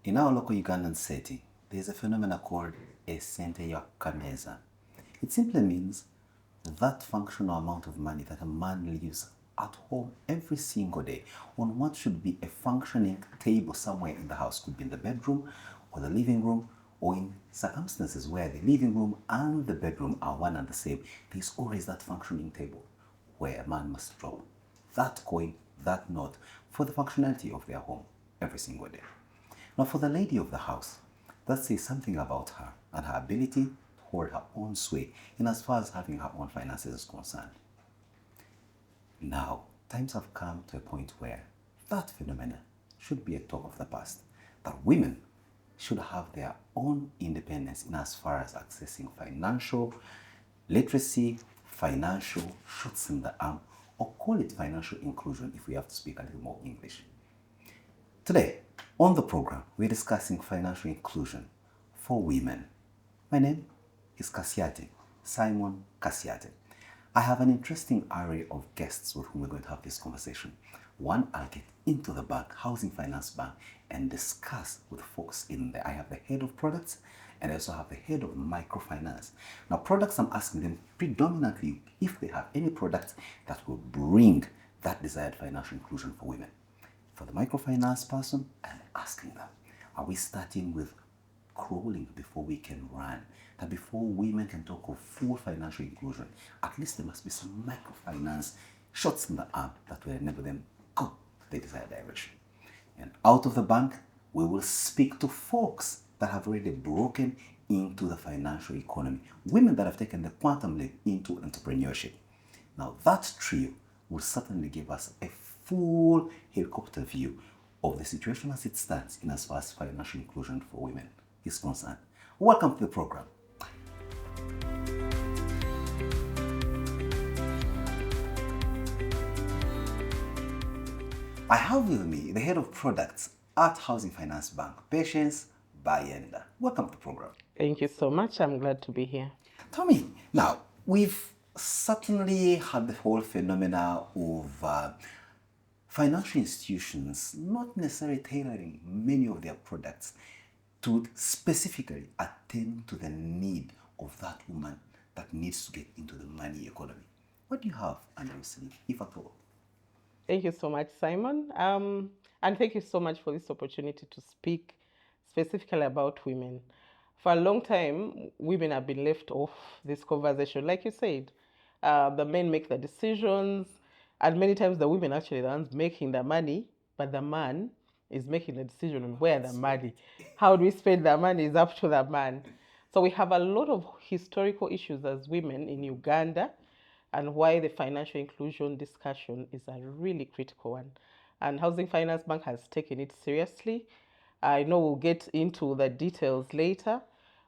In our local Ugandan setting, there's a phenomenon called esente ya kameza. It simply means that functional amount of money that a man leaves at home every single day on what should be a functioning table somewhere in the house. Could be in the bedroom or the living room, or in circumstances where the living room and the bedroom are one and the same. There's always that functioning table where a man must drop that coin, that note, for the functionality of their home every single day. Now, for the lady of the house, that says something about her and her ability to hold her own sway in as far as having her own finances is concerned. Now, times have come to a point where that phenomenon should be a talk of the past, that women should have their own independence in as far as accessing financial literacy, financial shots in the arm, or call it financial inclusion if we have to speak a little more English. Today, on the program, we're discussing financial inclusion for women. My name is Kasyate, Simon Kasyate. I have an interesting array of guests with whom we're going to have this conversation. One, I'll get into the bank, Housing Finance Bank, and discuss with folks in there. I have the head of products and I also have the head of microfinance. Now, products, I'm asking them predominantly if they have any products that will bring that desired financial inclusion for women. For the microfinance person, I'm asking them, are we starting with crawling before we can run? That before women can talk of full financial inclusion, at least there must be some microfinance shots in the arm that will enable them go the desired direction. And out of the bank, we will speak to folks that have already broken into the financial economy, women that have taken the quantum leap into entrepreneurship. Now, that trio will certainly give us a full helicopter view of the situation as it stands in as far as financial inclusion for women is concerned. Welcome to the program. I have with me the head of products at Housing Finance Bank, Patience Bayenda. Welcome to the program. Thank you so much. I'm glad to be here. Tell me, now, we've certainly had the whole phenomena of financial institutions not necessarily tailoring many of their products to specifically attend to the need of that woman that needs to get into the money economy. What do you have under your sleeve, if at all? Thank you so much, Simon. And thank you so much for this opportunity to speak specifically about women. For a long time, women have been left off this conversation. Like you said, the men make the decisions, and many times the women actually the ones making the money, but the man is making the decision on where the money, how do we spend the money is up to the man. So we have a lot of historical issues as women in Uganda, and why the financial inclusion discussion is a really critical one. And Housing Finance Bank has taken it seriously. I know we'll get into the details later,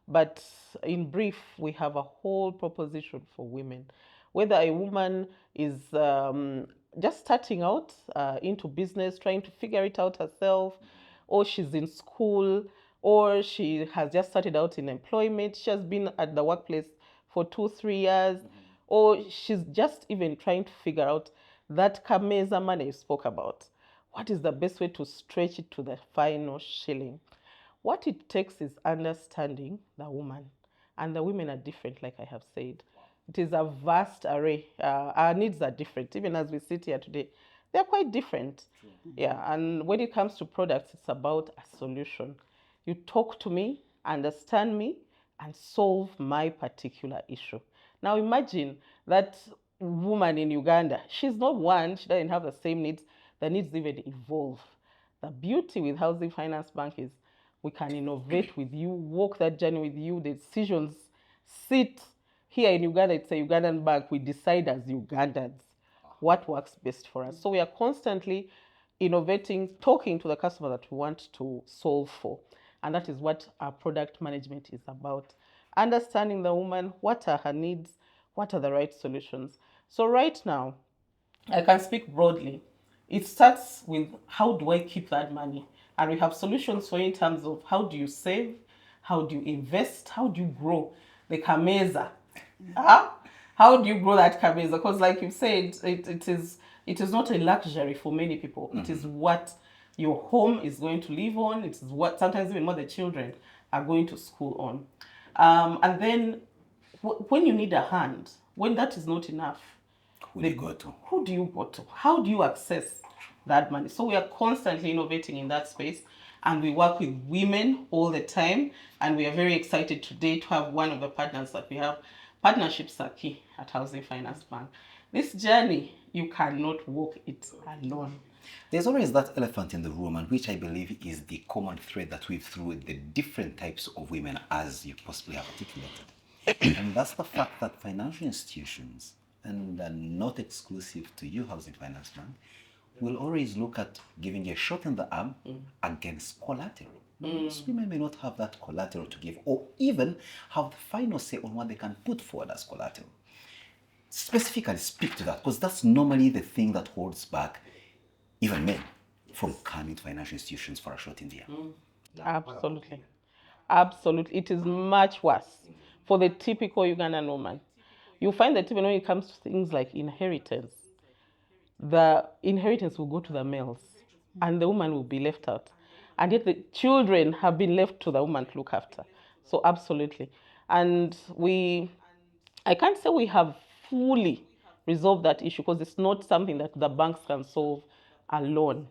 but in brief, we have a whole proposition for women. Whether a woman is just starting out into business, trying to figure it out herself, or she's in school, or she has just started out in employment, she has been at the workplace for 2-3 years, or she's just even trying to figure out that kameza money you spoke about. What is the best way to stretch it to the final shilling? What it takes is understanding the woman. And the women are different, like I have said. It is a vast array. Our needs are different. Even as we sit here today, they're quite different. Yeah, and when it comes to products, it's about a solution. You talk to me, understand me, and solve my particular issue. Now imagine that woman in Uganda, she's not one, she doesn't have the same needs. The needs even evolve. The beauty with Housing Finance Bank is we can innovate with you, walk that journey with you. The decisions sit here in Uganda. It's a Ugandan bank. We decide as Ugandans what works best for us. So we are constantly innovating, talking to the customer that we want to solve for. And that is what our product management is about. Understanding the woman, what are her needs, what are the right solutions. So right now, I can speak broadly. It starts with how do I keep that money? And we have solutions for you in terms of how do you save, how do you invest, how do you grow the kameza? How do you grow that kameza? Because like you said, it is not a luxury for many people. It is what your home is going to live on. It's what sometimes even what the children are going to school on. And then when you need a hand, when that is not enough, Who do you go to? who do you go to? How do you access that money? So we are constantly innovating in that space, and we work with women all the time. And we are very excited today to have one of the partners that we have. Partnerships are key at Housing Finance Bank. This journey, you cannot walk it alone. There's always that elephant in the room, and which I believe is the common thread that weaves through the different types of women, as you possibly have articulated. And that's the fact that financial institutions, and not exclusive to you, Housing Finance Bank, will always look at giving a shot in the arm against collateral. Most women may not have that collateral to give, or even have the final say on what they can put forward as collateral. Specifically speak to that, because that's normally the thing that holds back even men from coming to financial institutions for a shot in the arm. Absolutely. Absolutely. It is much worse for the typical Ugandan woman. You find that even when it comes to things like inheritance, the inheritance will go to the males and the woman will be left out. And yet the children have been left to the woman to look after. So absolutely. And I can't say we have fully resolved that issue because it's not something that the banks can solve alone.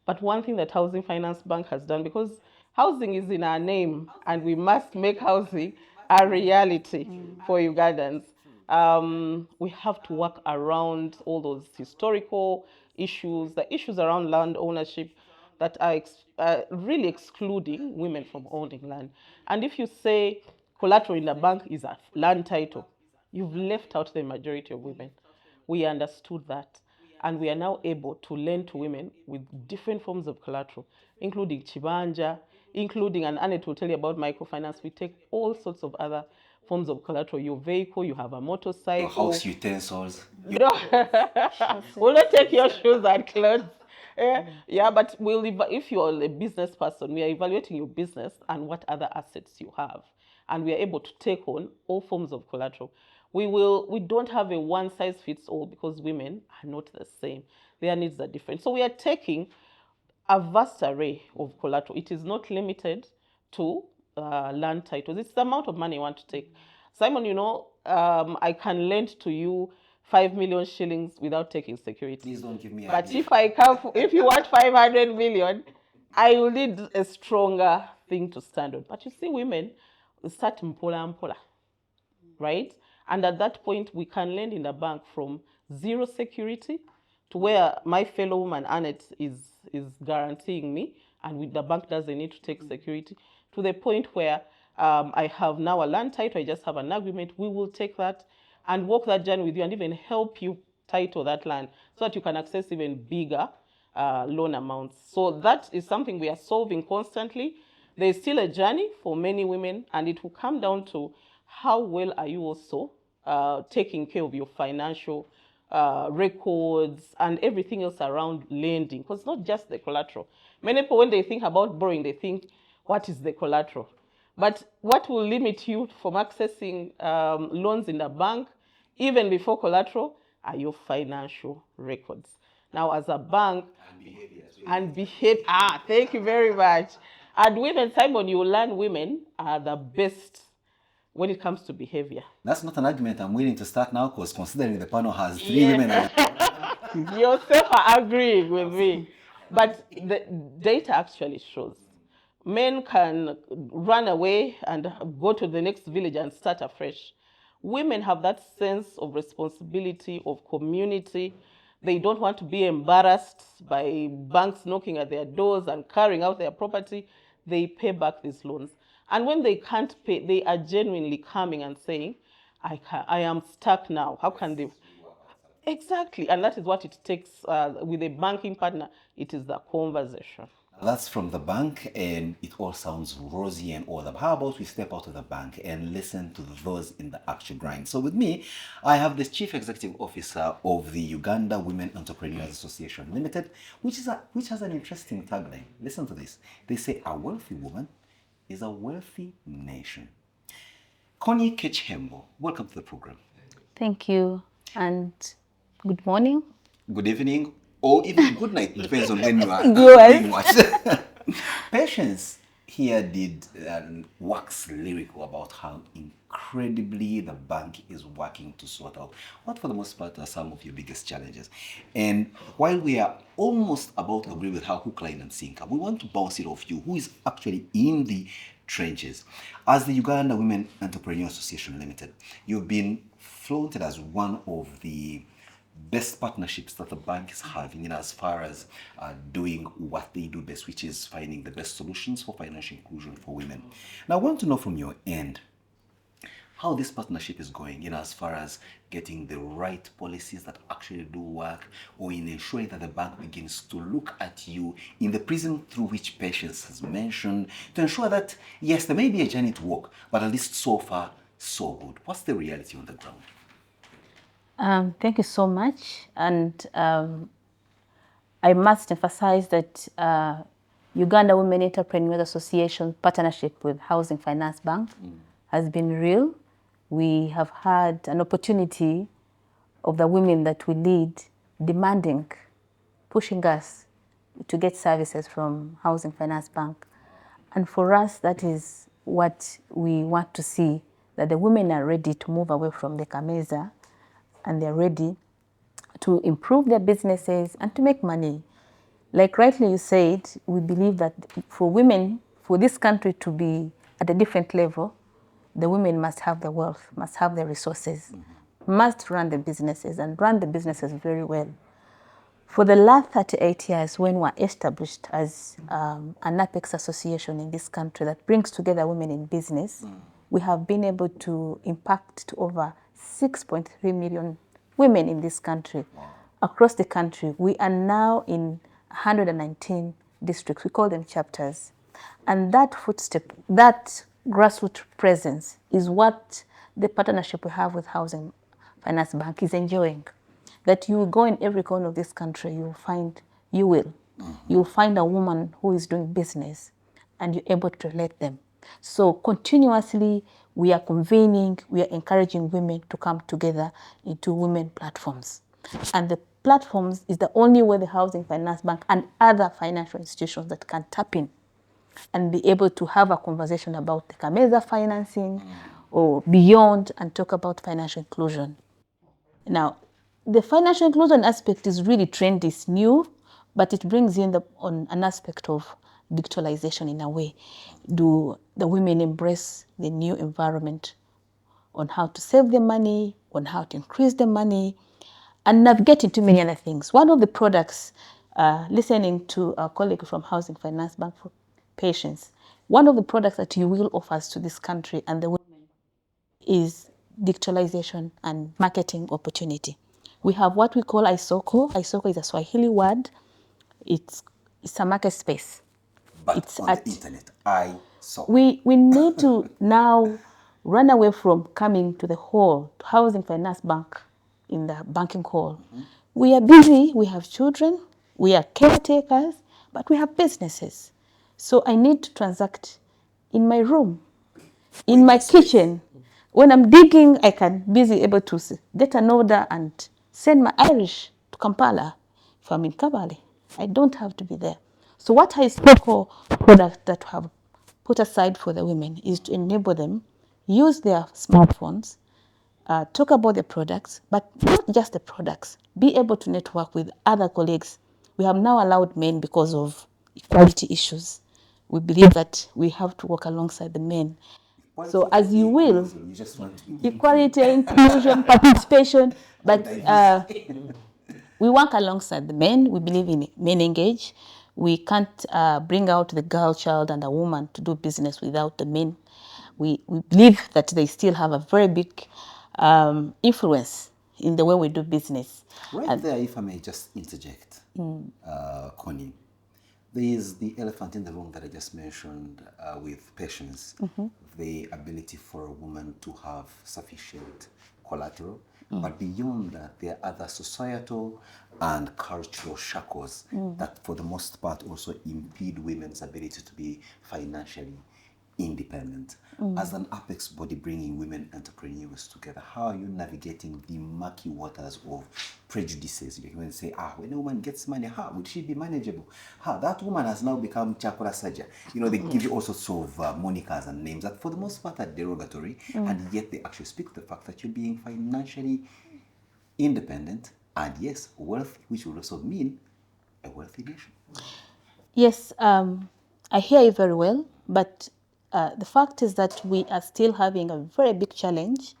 But one thing that Housing Finance Bank has done, because housing is in our name and we must make housing a reality for Ugandans, we have to work around all those historical issues, the issues around land ownership that are really excluding women from owning land. And if you say collateral in the bank is a land title, you've left out the majority of women. We understood that. And we are now able to lend to women with different forms of collateral, including chibanja, including, and Annette will tell you about microfinance. We take all sorts of other forms of collateral. Your vehicle, you have a motorcycle. Your house utensils. No, we'll not take your shoes and clothes. Yeah, but if you're a business person, we are evaluating your business and what other assets you have. And we are able to take on all forms of collateral. We don't have a one size fits all because women are not the same. Their needs are different. So we are taking a vast array of collateral. It is not limited to land titles. It's the amount of money you want to take. Simon, I can lend to you 5 million shillings without taking security. Please don't give me But if you want 500 million, I will need a stronger thing to stand on. But you see, women start mpola mpola, right? And at that point, we can lend in the bank from zero security to where my fellow woman Annette is guaranteeing me, and the bank doesn't need to take security, to the point where I have now a land title. I just have an agreement. We will take that and walk that journey with you, and even help you title that land so that you can access even bigger loan amounts. So that is something we are solving constantly. There is still a journey for many women, and it will come down to how well are you also taking care of your financial records and everything else around lending, because it's not just the collateral. Many people, when they think about borrowing, they think, what is the collateral? But what will limit you from accessing loans in the bank, even before collateral, are your financial records. Now, as a bank, thank you very much. And women, Simon, you will learn women are the best when it comes to behavior. That's not an argument I'm willing to start now, because considering the panel has three women. Yourself are agreeing with me. But the data actually shows men can run away and go to the next village and start afresh. Women have that sense of responsibility, of community. They don't want to be embarrassed by banks knocking at their doors and carrying out their property. They pay back these loans. And when they can't pay, they are genuinely coming and saying, I am stuck now. How can they? Exactly. And that is what it takes with a banking partner. It is the conversation. That's from the bank, and it all sounds rosy and all that. How about we step out of the bank and listen to those in the actual grind? So with me, I have the Chief Executive Officer of the Uganda Women Entrepreneurs Association Limited, which has an interesting tagline. Listen to this. They say, a wealthy woman is a wealthy nation. Connie Kechembo, welcome to the program. Thank you, and good morning. Good evening, or even good night, depends on when you are Viewers. being watched. Patience here did wax lyrical about how incredibly the bank is working to sort out what for the most part are some of your biggest challenges. And while we are almost about to agree with how hook, line and sinker, we want to bounce it off you, who is actually in the trenches. As the Uganda Women Entrepreneur Association Limited, you've been flaunted as one of the best partnerships that the bank is having in as far as doing what they do best, which is finding the best solutions for financial inclusion for women. Now, I want to know from your end how this partnership is going in as far as getting the right policies that actually do work, or in ensuring that the bank begins to look at you in the prism through which Patience has mentioned, to ensure that, yes, there may be a journey to walk, but at least so far, so good. What's the reality on the ground? Thank you so much. And I must emphasize that Uganda Women Entrepreneurs Association partnership with Housing Finance Bank has been real. We have had an opportunity of the women that we lead demanding, pushing us to get services from Housing Finance Bank. And for us, that is what we want to see, that the women are ready to move away from the Kameza and they're ready to improve their businesses and to make money. Like rightly you said, we believe that for women, for this country to be at a different level, the women must have the wealth, must have the resources, must run the businesses and run the businesses very well. For the last 38 years, when we're established as an apex association in this country that brings together women in business, we have been able to impact to over 6.3 million women in this country. Across the country, we are now in 119 districts. We call them chapters. And that footstep, that grassroots presence is what the partnership we have with Housing Finance Bank is enjoying. That you will go in every corner of this country, you'll find a woman who is doing business and you're able to relate them. So continuously, we are convening, we are encouraging women to come together into women platforms. And the platforms is the only way the Housing Finance Bank and other financial institutions that can tap in and be able to have a conversation about the Kameza financing or beyond and talk about financial inclusion. Now, the financial inclusion aspect is really trendy, it's new, but it brings in on an aspect of digitalization in a way. Do the women embrace the new environment on how to save their money, on how to increase their money, and navigate into many other things. One of the products, listening to our colleague from Housing Finance Bank for Patience, one of the products that you will offer to this country and the women is digitalization and marketing opportunity. We have what we call Isoko. Isoko is a Swahili word. It's a market space. But It's on the internet, I saw. We need to now run away from coming to the hall, to Housing Finance Bank, in the banking hall. We are busy, we have children, we are caretakers, but we have businesses. So I need to transact in my room, in my kitchen. When I'm digging, I can be able to get an order and send my Irish to Kampala. If I'm in Kabale, I don't have to be there. So what I spoke product that have put aside for the women is to enable them use their smartphones, talk about the products, but not just the products, be able to network with other colleagues. We have now allowed men because of equality issues. We believe that we have to work alongside the men. So as you will, You just want to be equality, inclusion, participation, but we work alongside the men. We believe in men engage. We can't bring out the girl child and a woman to do business without the men. We believe that they still have a very big influence in the way we do business. right there. If I may just interject, Connie, there is the elephant in the room that I just mentioned with Patience, the ability for a woman to have sufficient collateral. But beyond that, there are other societal and cultural shackles that, for the most part, also impede women's ability to be financially independent. As an apex body bringing women entrepreneurs together, how are you navigating the murky waters of prejudices? You can say, when a woman gets money, would she be manageable? That woman has now become chakra saja. They give you all sorts of monikers and names that for the most part are derogatory, and yet they actually speak to the fact that you're being financially independent and yes, wealthy, which would also mean a wealthy nation. Yes, I hear you very well, but the fact is that we are still having a very big challenge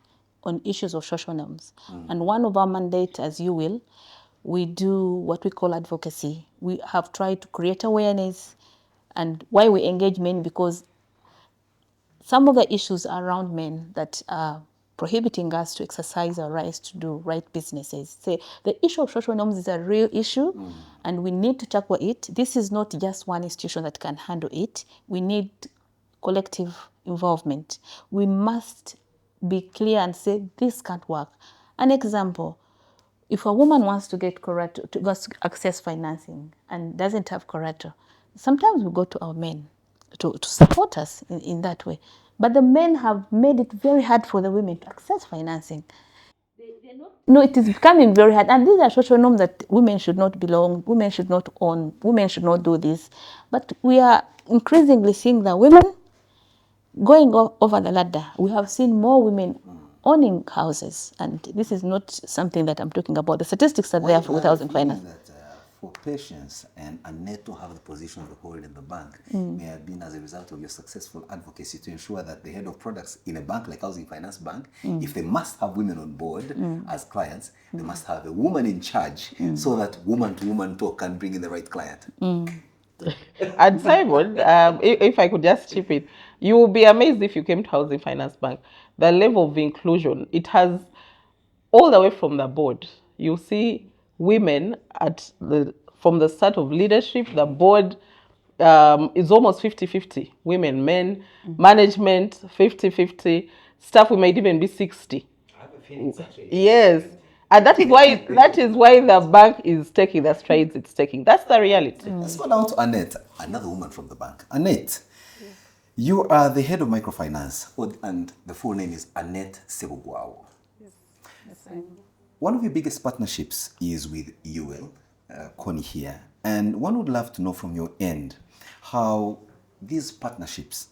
on issues of social norms. And one of our mandates, as you will, we do what we call advocacy. We have tried to create awareness, and why we engage men, because some of the issues around men that are prohibiting us to exercise our rights to do right businesses. So the issue of social norms is a real issue, and we need to tackle it. This is not just one institution that can handle it. We need collective involvement. We must be clear and say this can't work. An example, if a woman wants to get collateral, to access financing and doesn't have collateral, sometimes we go to our men to support us in that way. But the men have made it very hard for the women to access financing. No, it is becoming very hard. And these are social norms that women should not belong, women should not own, women should not do this. But we are increasingly seeing the women going over the ladder. We have seen more women owning houses, and this is not something that I'm talking about. The statistics are there with housing finance. For Patience and Annette to have the position of the hold in the bank may have been as a result of your successful advocacy to ensure that the head of products in a bank like Housing Finance Bank, if they must have women on board as clients, they must have a woman in charge so that woman-to-woman talk can bring in the right client. And Simon, if I could just chip in, you will be amazed if you came to Housing Finance Bank. The level of inclusion, it has all the way from the board. You see women from the start of leadership, the board is almost 50-50. Women, men, management, 50-50. Staff, we might even be 60. I have a feeling it's actually Yes. And that is why the bank is taking the strides it's taking. That's the reality. Let's go down to Annette, another woman from the bank. Annette, you are the head of Microfinance, and the full name is Annette Sebugwao. Yes. One of your biggest partnerships is with UL, Connie here, and one would love to know from your end how these partnerships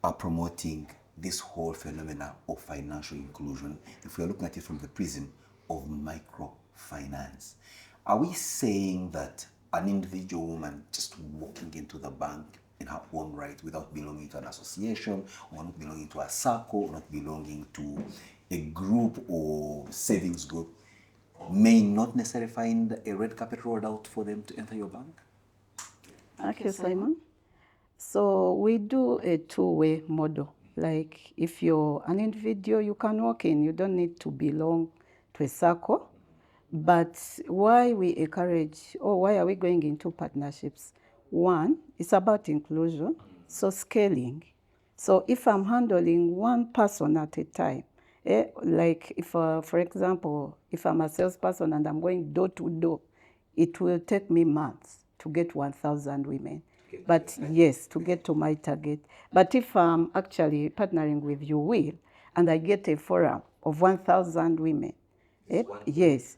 are promoting this whole phenomena of financial inclusion, if we are looking at it from the prism of microfinance. Are we saying that an individual woman just walking into the bank in her own right without belonging to an association, or not belonging to a circle, or not belonging to a group or savings group, may not necessarily find a red carpet rolled out for them to enter your bank? Okay, Simon. So we do a two-way model. Like if you're an individual, you can walk in. You don't need to belong to a circle. But why we encourage, or why are we going into partnerships? One, it's about inclusion, so scaling. So if I'm handling one person at a time, like if, for example, if I'm a salesperson and I'm going door to door, it will take me months to get 1,000 women. But yes, to get to my target. But if I'm actually partnering with you, Will, and I get a forum of 1,000 women, yes,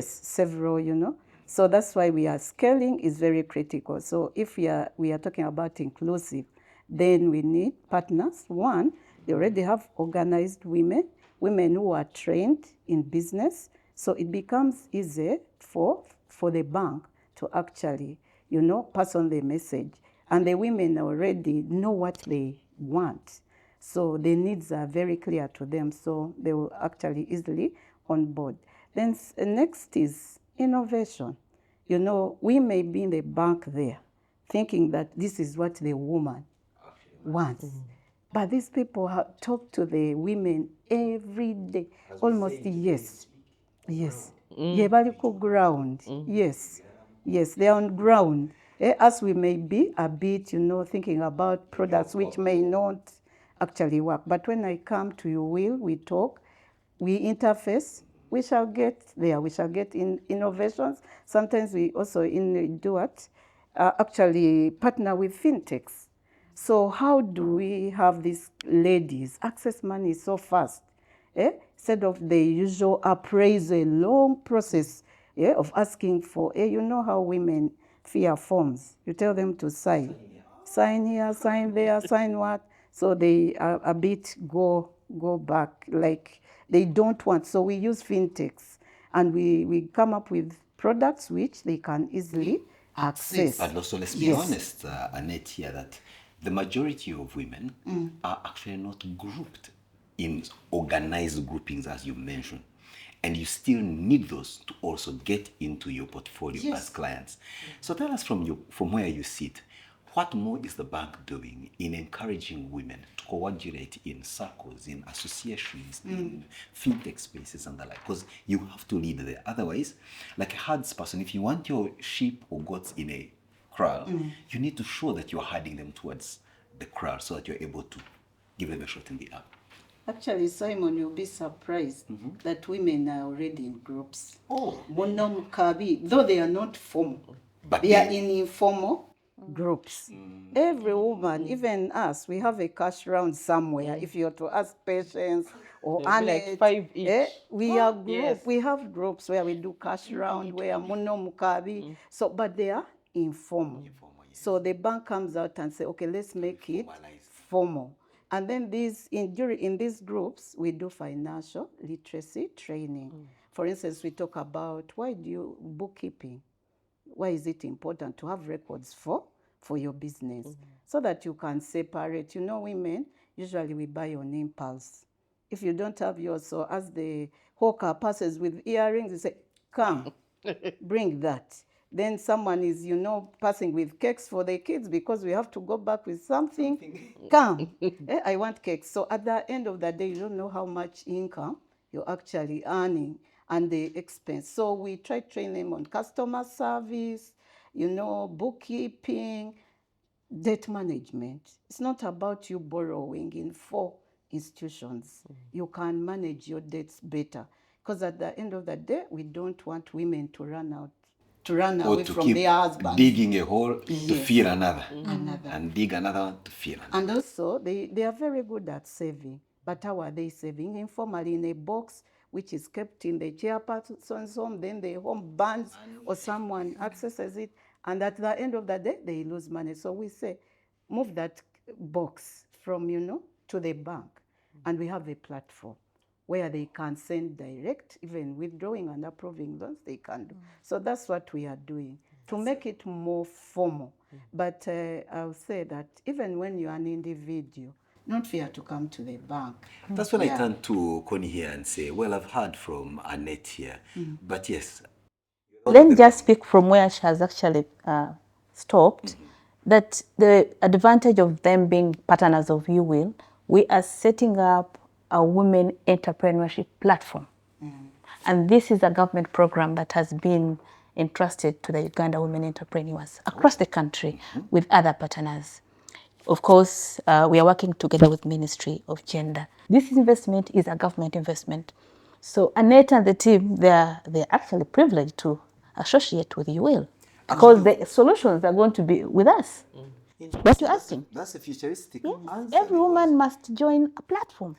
several, So that's why we are scaling is very critical. So if we are talking about inclusive, then we need partners. One, they already have organized women who are trained in business. So it becomes easier for the bank to actually, pass on the message. And the women already know what they want. So the needs are very clear to them. So they will actually easily on board. Then next is innovation. We may be in the bank there thinking that this is what the woman wants. But these people talk to the women every day. Almost, yes. Yes. Yeah, baliku ground. Yes. Yes, they're on ground. As we may be a bit, thinking about products which may not actually work. But when I come to you, Will, we talk, we interface, we shall get there. We shall get in innovations. Sometimes we also do it, actually partner with fintechs. So how do we have these ladies access money so fast? Instead of the usual appraisal, long process of asking for, you know how women fear forms. You tell them to sign. Sign here, sign there, sign what? So they are a bit go back, like they don't want. So we use fintechs, and we come up with products which they can easily access. But also, let's be honest, Annette, here, that the majority of women are actually not grouped in organized groupings, as you mentioned. And you still need those to also get into your portfolio as clients. So tell us from where you sit, what more is the bank doing in encouraging women to coagulate in circles, in associations, in fintech spaces and the like? Because you have to lead there. Otherwise, like a herds person, if you want your sheep or goats in a kraal, you need to show that you're herding them towards the kraal so that you're able to give them a shot in the arm. Actually, Simon, you'll be surprised that women are already in groups. Oh, Monomukabi, though they are not formal, but they are in informal groups. Every woman, even us, we have a cash round somewhere. If you're to ask patients or Annette, like 5 each. we are group. We have groups where we do cash round, where Monomukabi. So, but they are informal. So the bank comes out and say, okay, let's make it formal. And then in these groups, we do financial literacy training. For instance, we talk about bookkeeping. Why is it important to have records for your business? So that you can separate. You know, women, usually we buy on impulse. If you don't have yours, so as the hawker passes with earrings, you say, come, bring that. Then someone is, passing with cakes for the kids because we have to go back with something. Come, I want cakes. So at the end of the day, you don't know how much income you're actually earning and the expense. So we try to train them on customer service, bookkeeping, debt management. It's not about you borrowing in 4 institutions. You can manage your debts better. Because at the end of the day, we don't want women to run away from their husbands. Digging a hole to fill another. And dig another one to fill another. And also, they are very good at saving. But how are they saving? Informally, in a box which is kept in the chairperson's home, then the home burns or someone accesses it. And at the end of the day, they lose money. So we say, move that box from, to the bank. And we have a platform where they can send direct, even withdrawing and approving loans, they can do. So that's what we are doing to make it more formal. But I'll say that even when you're an individual, not fair to come to the bank. That's when I turn to Connie here and say, well, I've heard from Annette here, but yes. Let me just speak from where she has actually stopped, that the advantage of them being partners of You Will, we are setting up a women entrepreneurship platform. And this is a government program that has been entrusted to the Uganda women entrepreneurs across the country with other partners. Of course, we are working together with Ministry of Gender. This investment is a government investment. So Annette and the team, they're actually privileged to associate with You Will, because the solutions are going to be with us. What you're asking? That's a futuristic answer. Every woman must join a platform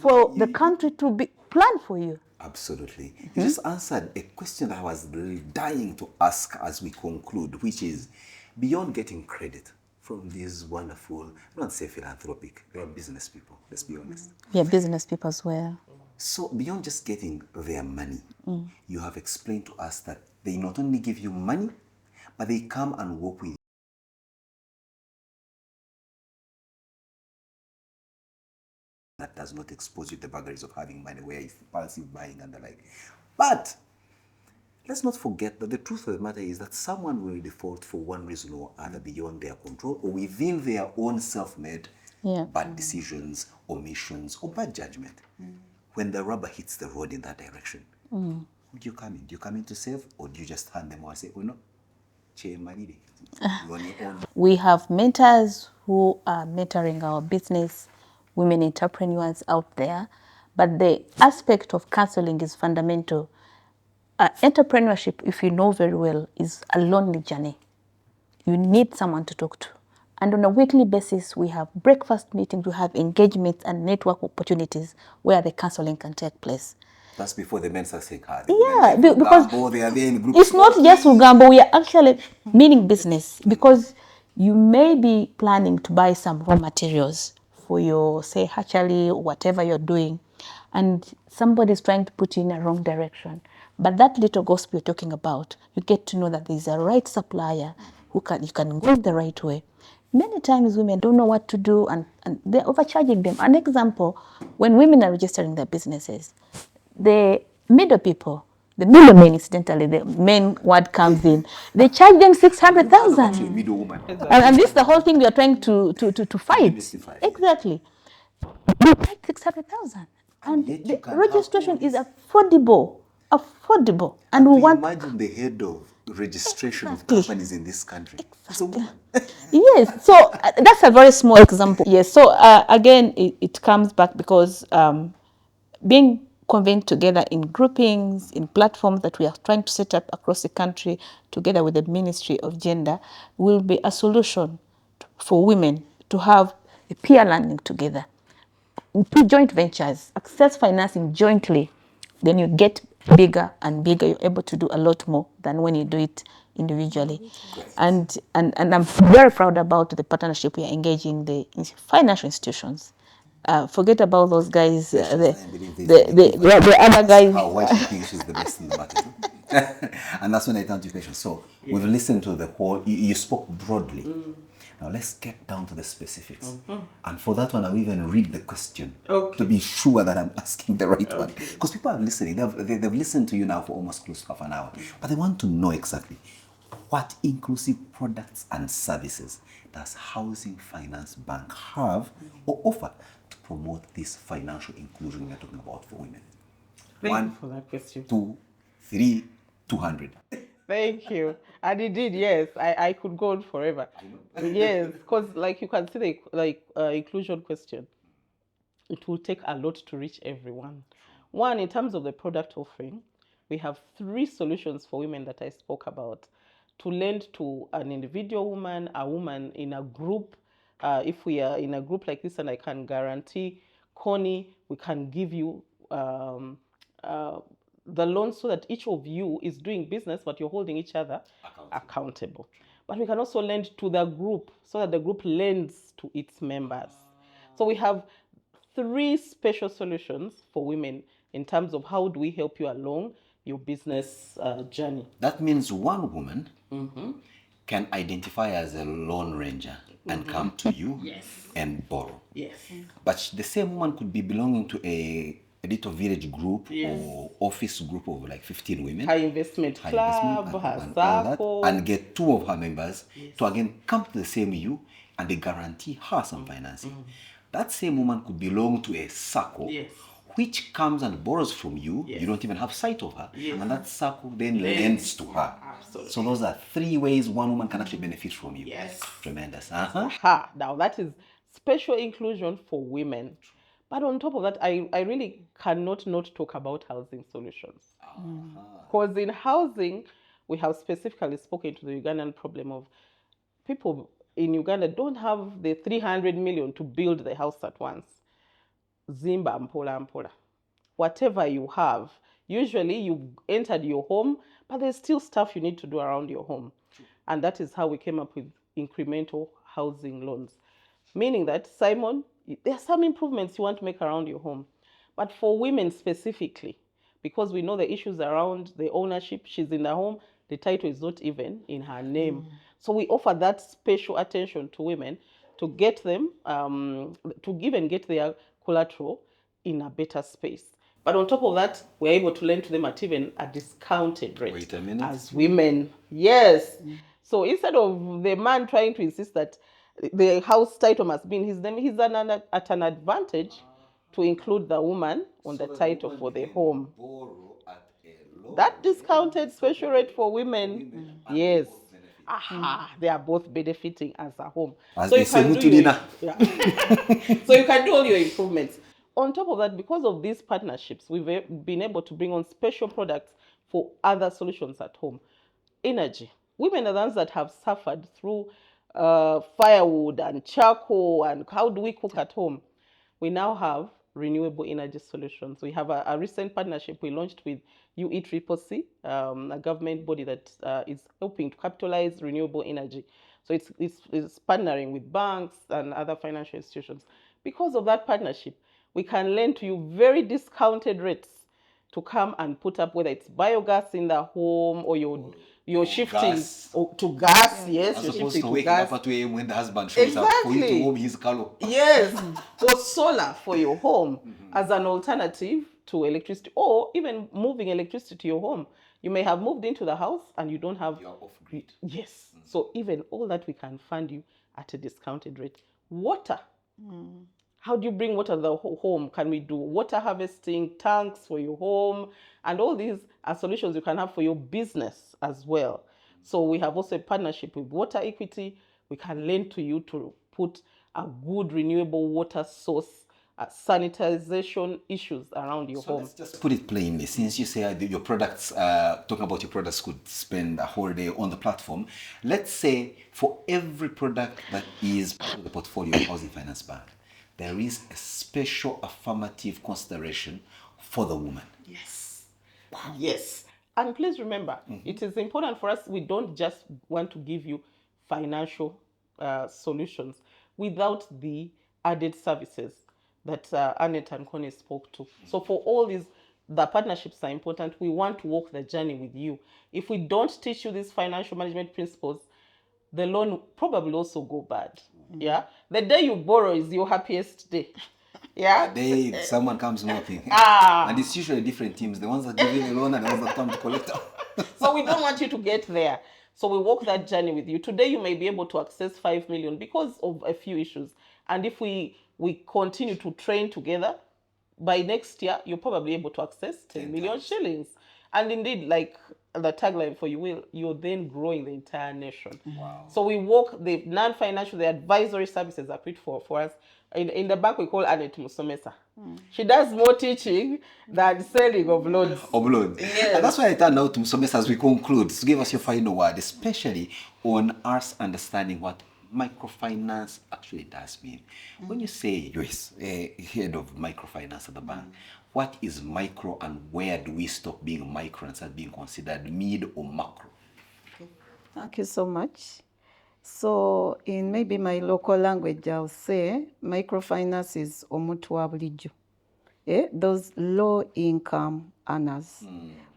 for the country to be planned for you. Absolutely. You just answered a question that I was dying to ask as we conclude, which is, beyond getting credit from these wonderful, I don't say philanthropic, they are business people, let's be honest. We are business people as well. So beyond just getting their money, you have explained to us that they not only give you money, but they come and work with you. That does not expose you to the vagaries of having money, where it's impulsive buying and the like. But let's not forget that the truth of the matter is that someone will default for one reason or other beyond their control or within their own self-made bad decisions, omissions, or bad judgment. When the rubber hits the road in that direction, who do you come in? Do you come in to save, or do you just hand them over and say, oh no, you're on your own? We have mentors who are mentoring our business women entrepreneurs out there, but the aspect of counseling is fundamental. Entrepreneurship, if you know very well, is a lonely journey. You need someone to talk to. And on a weekly basis, we have breakfast meetings, we have engagements and network opportunities where the counseling can take place. That's before the men start saying, Yeah, because they are there in groups. it's not just Ugambo, we are actually meaning business, because you may be planning to buy some raw materials for your, say, hatchery or whatever you're doing, and somebody's trying to put you in a wrong direction. But that little gospel you're talking about, you get to know that there's a right supplier who you can go the right way. Many times women don't know what to do, and they're overcharging them. An example, when women are registering their businesses, the middle people, the middlemen, incidentally, the main word comes in, they charge them 600,000. Middle woman. And this is the whole thing we are trying to fight. Demystify. Exactly. They charge 600,000. And yet you the can registration have is affordable. And we want, imagine the head of registration of companies in this country. It's a woman. yes, so that's a very small example. Yes, so again, it comes back because being convened together in groupings, in platforms that we are trying to set up across the country together with the Ministry of Gender will be a solution for women to have a peer learning together. Two joint ventures, access financing jointly, then you get bigger and bigger. You're able to do a lot more than when you do it individually. And I'm very proud about the partnership we are engaging the financial institutions. Forget about those guys, the other guys. Why she thinks she's the best in the market. And that's when I turn to questions. So we've listened to the whole, you spoke broadly. Now let's get down to the specifics. And for that one, I'll even read the question to be sure that I'm asking the right one. Because people are listening. They've listened to you now for almost close to half an hour. But they want to know exactly what inclusive products and services does Housing Finance Bank have or offer to promote this financial inclusion we're talking about for women? Thank you for that question. 2, 3, 200. Thank you. And indeed, yes, I could go on forever. Yes, because like you can see the inclusion question, it will take a lot to reach everyone. One, in terms of the product offering, we have 3 solutions for women that I spoke about. To lend to an individual woman, a woman in a group. If we are in a group like this, and I can guarantee, Connie, we can give you the loan so that each of you is doing business, but you're holding each other accountable. But we can also lend to the group so that the group lends to its members. So we have 3 special solutions for women in terms of how do we help you along your business journey. That means one woman can identify as a loan ranger and come to you and borrow. Yes. But the same woman could be belonging to a little village group or office group of like 15 women. Her investment club, her circle. And get 2 of her members to again come to the same you and they guarantee her some financing. That same woman could belong to a circle which comes and borrows from you. You don't even have sight of her. And that circle then lends to her. Absolutely. So those are 3 ways one woman can actually benefit from you. Yes. Tremendous. Now that is special inclusion for women. But on top of that, I really cannot not talk about housing solutions. Because in housing, we have specifically spoken to the Ugandan problem of people in Uganda don't have the 300 million to build the house at once. Zimba mpola mpola. Whatever you have, usually you've entered your home, but there's still stuff you need to do around your home. And that is how we came up with incremental housing loans. Meaning that, Simon, there are some improvements you want to make around your home. But for women specifically, because we know the issues around the ownership, she's in the home, the title is not even in her name. So we offer that special attention to women to get them, to give and get their collateral in a better space. But on top of that, we're able to lend to them at even a discounted rate. Wait a minute. As women. Yes. So instead of the man trying to insist that the house title must be in his name, he's at an advantage to include the woman on the title for the home. That discounted special rate for women, yes. They are both benefiting as a home. So you can do all your improvements. On top of that, because of these partnerships, we've been able to bring on special products for other solutions at home. Energy. Women are the ones that have suffered through firewood and charcoal, and how do we cook at home? We now have renewable energy solutions. We have a recent partnership we launched with UECCC, a government body that is helping to capitalize renewable energy. So it's partnering with banks and other financial institutions. Because of that partnership, we can lend to you very discounted rates to come and put up, whether it's biogas in the home or you're shifting gas. to gas. Yes, As you're opposed shifting to to waking gas. up at 2 a.m. when the husband shows up for you to Exactly. warm his color. Yes, or solar for your home as an alternative to electricity, or even moving electricity to your home. You may have moved into the house and you don't have. You are off grid. Yes. So even all that, we can fund you at a discounted rate. Water. How do you bring water to the home? Can we do water harvesting, tanks for your home? And all these are solutions you can have for your business as well. So we have also a partnership with Water Equity. We can lend to you to put a good renewable water source, sanitization issues around your So home. let's just put it plainly. Since you say your products, talking about your products could spend a whole day on the platform. Let's say for every product that is part of the portfolio of Housing Finance Bank, there is a special affirmative consideration for the woman. Yes. Yes. And please remember, it is important for us, we don't just want to give you financial solutions without the added services that Annette and Connie spoke to. So for all these, the partnerships are important. We want to walk the journey with you. If we don't teach you these financial management principles, the loan will probably also go bad. Yeah. The day you borrow is your happiest day. Yeah. The day someone comes knocking. And it's usually different teams. The ones that give you the loan and the ones that come to collect it. So we don't want you to get there. So we walk that journey with you. Today you may be able to access 5 million because of a few issues. And if we continue to train together, by next year you're probably able to access 10 million shillings. And indeed, like the tagline for you, you're then growing the entire nation. Wow. So we work the non-financial, the advisory services are put for us. In the bank, we call Annette Musomesa. She does more teaching than selling of loans. Of loans. Yes. And that's why I turned out to Musomesa as we conclude to give us your final word, especially on us understanding what microfinance actually does mean. When you say you're head of microfinance at the bank, what is micro and where do we stop being micro and start being considered mid or macro? Thank you so much. So in maybe my local language, I'll say microfinance is omuntu wa bulijjo. Those low income earners.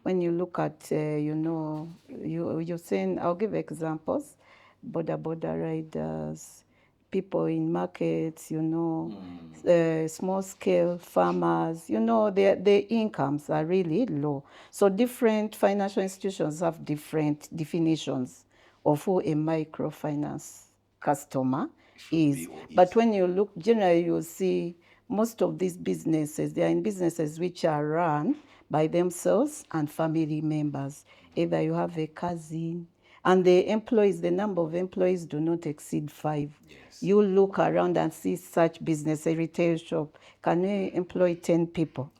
When you look at, you're saying, I'll give examples, border riders, people in markets, small scale farmers, their incomes are really low. So different financial institutions have different definitions of who a microfinance customer is. But when you look, generally you'll see most of these businesses, they are in businesses which are run by themselves and family members. Either you have a cousin, and the employees, the number of employees do not exceed 5. Yes. You look around and see such business, a retail shop, can you employ 10 people?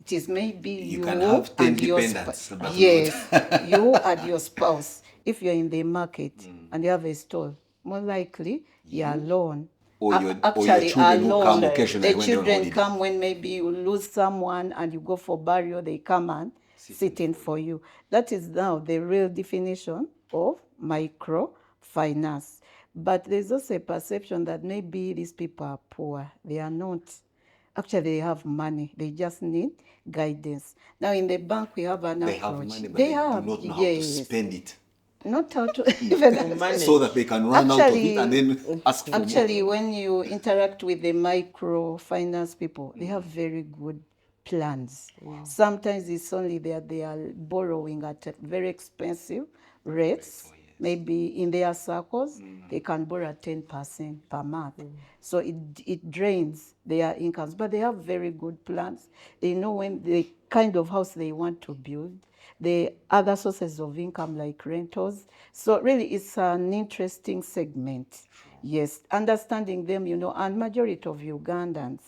It is maybe you can have 10 and your dependents. yes, you and your spouse. If you're in the market and you have a store, more likely you're alone. Or your children will come occasionally the when you're on children holiday. come when maybe you lose someone and you go for burial, they come and sit in for you. That is now the real definition of microfinance. But there's also a perception that maybe these people are poor. They are not. Actually, they have money. They just need guidance. Now, in the bank, we have an approach. They have money, but they do not know how to spend it. Not how to even so that they can run out of it and then ask for Actually, more. when you interact with the microfinance people, they have very good plans. Wow. Sometimes it's only that they are borrowing at very expensive rates. Oh, yes. Maybe in their circles, they can borrow at 10% per month. So it drains their incomes. But they have very good plans. They know when the kind of house they want to build, the other sources of income like rentals. So really it's an interesting segment. Yes, understanding them, and majority of Ugandans,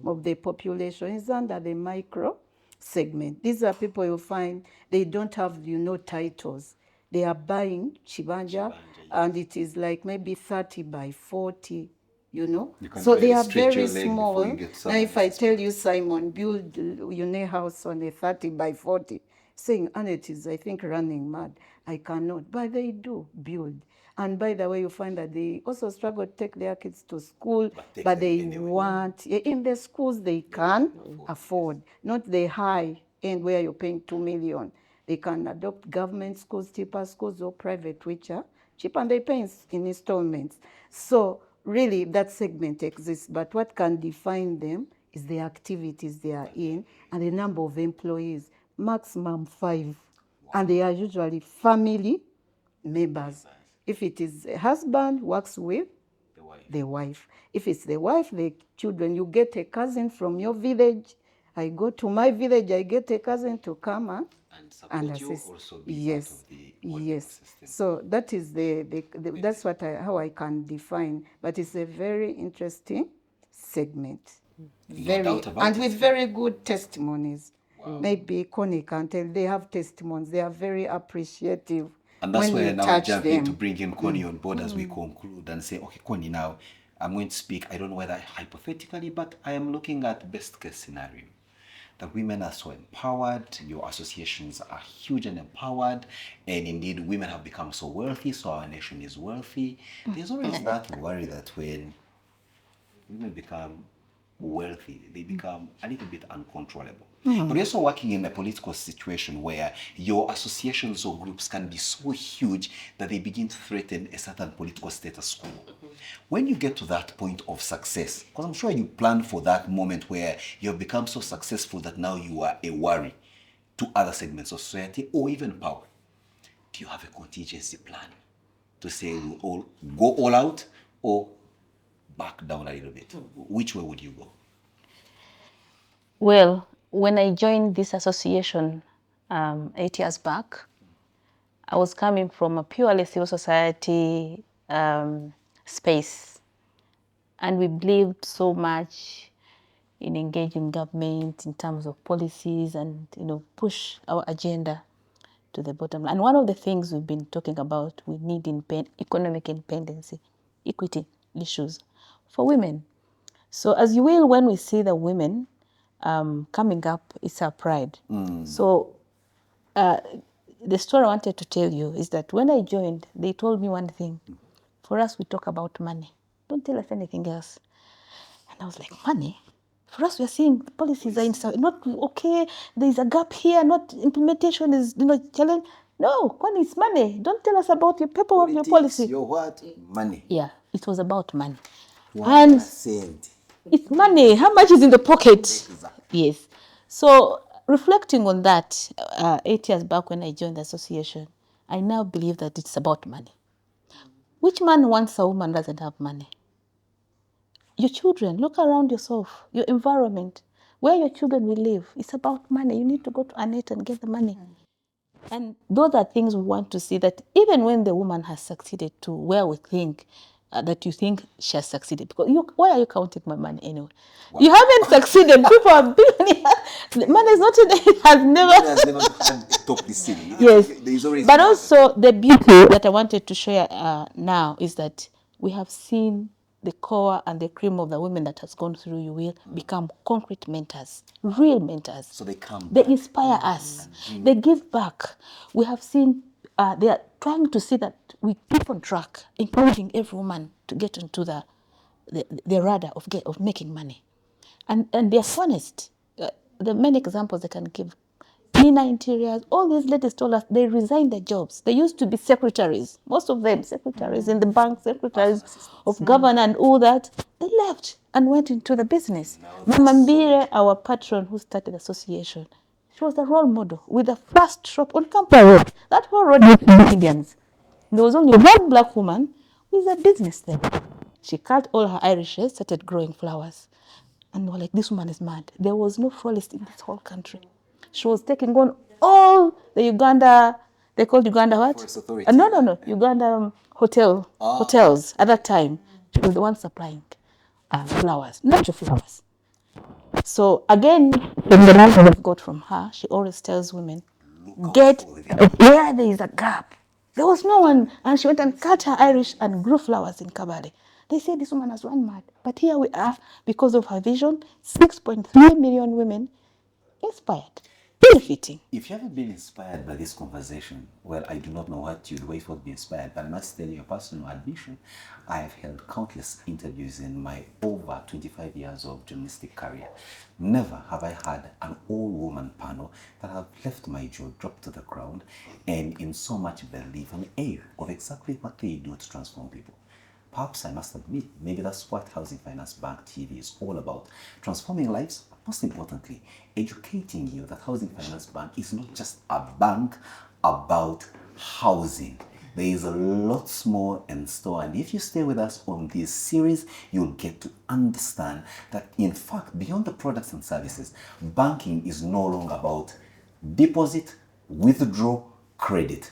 of the population is under the micro segment. These are people you find, they don't have, titles. They are buying chibanja and it is like maybe 30 by 40, you know. You can So they barely are stretch very your leg before small. you get Now, someone if I else's tell place. you, Simon, build your house on a 30 by 40, saying Annette is, I think, running mad. I cannot, but they do build. And by the way, you find that they also struggle to take their kids to school, take but them they anyway. want, in the schools they can afford, not the high end where you're paying 2 million. They can adopt government schools, cheaper schools, or private, which are cheap, and they pay in installments. So really that segment exists, but what can define them is the activities they are in and the number of employees, maximum 5. And they are usually family members. If it is a husband, works with the wife. If it's the wife, the children, you get a cousin from your village. I go to my village, I get a cousin to come and support you, assist. also be Yes, part of the holding yes. system. So that is that's what how I can define. But it's a very interesting segment. Very, doubt about and it. with very good testimonies. Maybe Connie can tell, they have testimonies. They are very appreciative. And that's when where you now I touch jump in to them. bring in Connie on board as we conclude and say, okay, Connie, now I'm going to speak, I don't know whether hypothetically, but I am looking at best case scenario. The women are so empowered, your associations are huge and empowered, and indeed women have become so wealthy, so our nation is wealthy. There's always that worry that when women become wealthy, they become a little bit uncontrollable. But you're also working in a political situation where your associations or groups can be so huge that they begin to threaten a certain political status quo. When you get to that point of success, because I'm sure you plan for that moment where you've become so successful that now you are a worry to other segments of society or even power, do you have a contingency plan to say we'll all go all out or back down a little bit? Which way would you go? Well, when I joined this association 8 years back, I was coming from a purely civil society space, and we believed so much in engaging government in terms of policies and push our agenda to the bottom line. And one of the things we've been talking about, we need economic independence, equity issues for women. So as you will, when we see the women coming up, it's our pride. So the story I wanted to tell you is that when I joined, they told me one thing. For us, we talk about money. Don't tell us anything else. And I was like, money? For us, we are seeing policies are not okay. There is a gap here. Not implementation is challenge. No, Kwani, it's money. Don't tell us about your paperwork, your policy. Your what? Money. Yeah, it was about money. And cent. It's money. How much is in the pocket? Yes. So reflecting on that, 8 years back when I joined the association, I now believe that it's about money. Which man wants a woman doesn't have money? Your children, look around yourself, your environment, where your children will live. It's about money. You need to go to Annette and get the money. And those are things we want to see, that even when the woman has succeeded to where we think that you think she has succeeded, because why are you counting my money anyway? Wow. You haven't succeeded. People are billionaires. Money is not in it, has never top the ceiling. Yes, but also the beauty that I wanted to share now is that we have seen the core and the cream of the women that has gone through you will become concrete mentors, real mentors. So they inspire us. They give back. We have seen they are trying to see that we keep on track, encouraging every woman to get into the radar of making money. And they are honest. The many examples they can give. Nina Interiors, all these ladies told us they resigned their jobs. They used to be secretaries, most of them secretaries in the bank, secretaries of governor and all that. They left and went into the business. Mama Mbire, our patron who started the association, she was a role model with the first shop on Kampala Road. That whole road was Indians. There was only one black woman with a business there. She cut all her Irishes, started growing flowers. And they were like, this woman is mad. There was no florist in this whole country. She was taking on all the Uganda, they called Uganda what? Forest Authority. No, Uganda hotels at that time. She was the one supplying flowers, natural flowers. So again, from the knowledge I've got from her, she always tells women, get where there is a gap, There was no one, and she went and cut her Irish and grew flowers in Kabale. They said this woman has run mad. But here we are, because of her vision, 6.3 million women inspired, benefiting. If you haven't been inspired by this conversation, well, I do not know what you'd wait for to be inspired, but I must tell you a personal admission. I have held countless interviews in my over 25 years of journalistic career. Never have I had an all-woman panel that have left my jaw dropped to the ground and in so much belief and awe of exactly what they do to transform people. Perhaps I must admit, maybe that's what Housing Finance Bank TV is all about. Transforming lives, but most importantly, educating you that Housing Finance Bank is not just a bank about housing. There is a lot more in store, and if you stay with us on this series, you'll get to understand that, in fact, beyond the products and services, banking is no longer about deposit, withdraw, credit.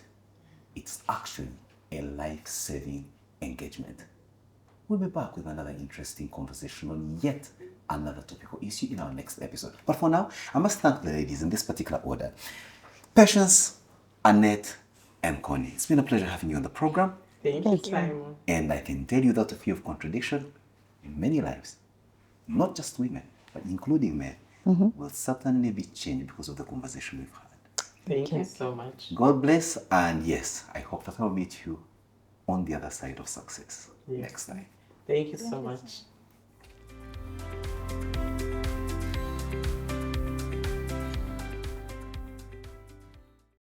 It's actually a life-saving engagement. We'll be back with another interesting conversation on yet another topical issue in our next episode. But for now, I must thank the ladies in this particular order: Patience, Annette, and Connie. It's been a pleasure having you on the program. Thank you, Simon. And I can tell you without a fear of contradiction, in many lives, not just women, but including men, will certainly be changed because of the conversation we've had. Thank you so much. God bless, and yes, I hope that I'll meet you on the other side of success next time. Thank you so much.